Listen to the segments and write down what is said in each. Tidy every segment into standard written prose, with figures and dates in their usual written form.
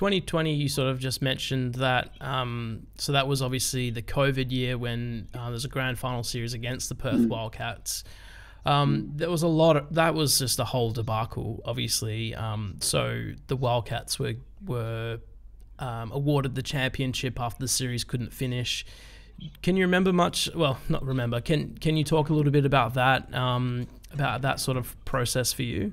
2020, you sort of just mentioned that. So that was obviously the COVID year when there's a grand final series against the Perth Wildcats. There was that was just a whole debacle, obviously. So the Wildcats were awarded the championship after the series couldn't finish. Can you remember much? Well, not remember. Can you talk a little bit about that? About that sort of process for you?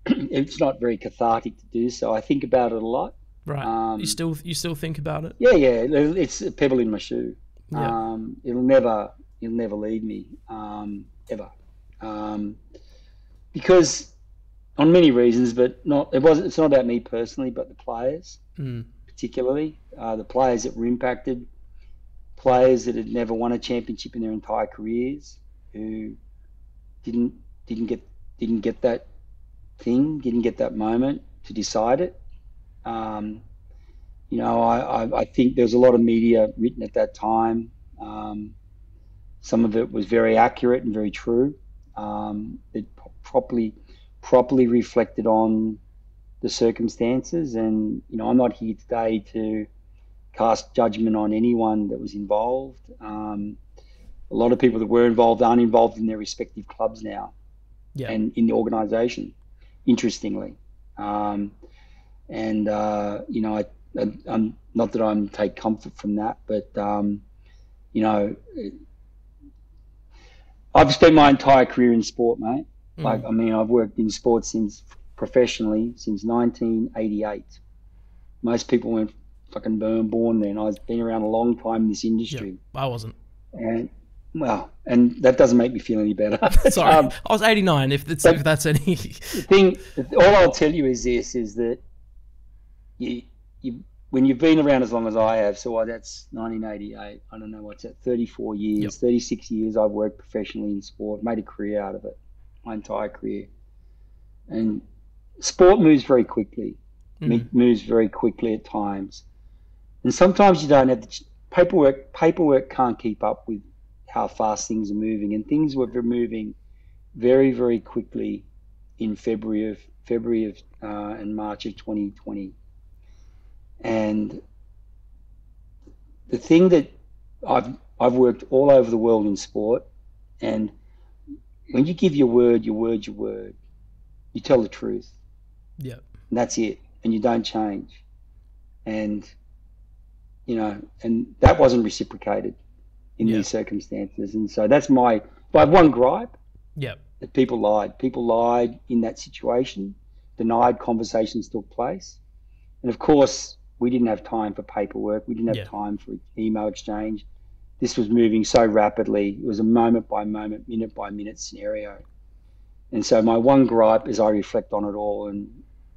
It's not very cathartic to do so. I think about it a lot. Right. You still think about it? Yeah. It's a pebble in my shoe. Yeah. It'll never leave me, ever. Because on many reasons, but it's not about me personally, but the players, particularly, the players that were impacted, players that had never won a championship in their entire careers, who didn't get that thing, didn't get that moment to decide it. I think there was a lot of media written at that time. Some of it was very accurate and very true. It properly reflected on the circumstances. And, I'm not here today to cast judgment on anyone that was involved. A lot of people that were involved aren't involved in their respective clubs now, and in the organisation, interestingly. I'm not that I'm take comfort from that, but I've spent my entire career in sport, mate. I've worked in sports professionally since 1988. Most people weren't fucking born then. I've been around a long time in this industry. Yep, I wasn't. And that doesn't make me feel any better. Sorry, I was 89. If that's any thing, all I'll tell you is this: is that you when you've been around as long as I have, so that's 1988. I don't know what's that, 34 years, 36 years. I've worked professionally in sport, made a career out of it, my entire career. And sport moves very quickly, moves very quickly at times, and sometimes you don't have the paperwork. Paperwork can't keep up with how fast things are moving, and things were moving very, very quickly in February and March of 2020. And the thing that I've worked all over the world in sport, and when you give your word, you tell the truth. Yeah. And that's it, and you don't change. And and that wasn't reciprocated in these circumstances. And so that's if I have one gripe, that people lied. People lied in that situation, denied conversations took place. And of course, we didn't have time for paperwork. We didn't have time for email exchange. This was moving so rapidly. It was a moment by moment, minute by minute scenario. And so my one gripe, as I reflect on it all,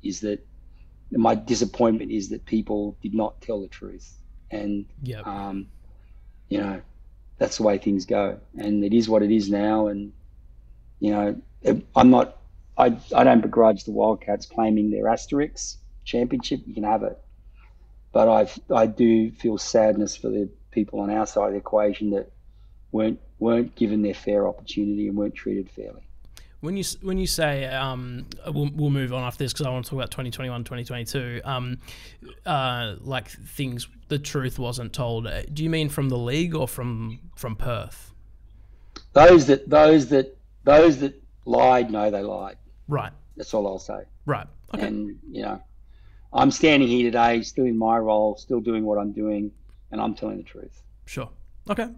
is that my disappointment is that people did not tell the truth. And, that's the way things go. And it is what it is now. And, I don't begrudge the Wildcats claiming their Asterix championship. You can have it. But I do feel sadness for the people on our side of the equation that weren't given their fair opportunity and weren't treated fairly. When you say we'll move on after this because I want to talk about 2021, 2022. Like things, the truth wasn't told. Do you mean from the league or from Perth? Those that lied, no, they lied. Right. That's all I'll say. Right. Okay. And I'm standing here today, still in my role, still doing what I'm doing, and I'm telling the truth. Sure. Okay.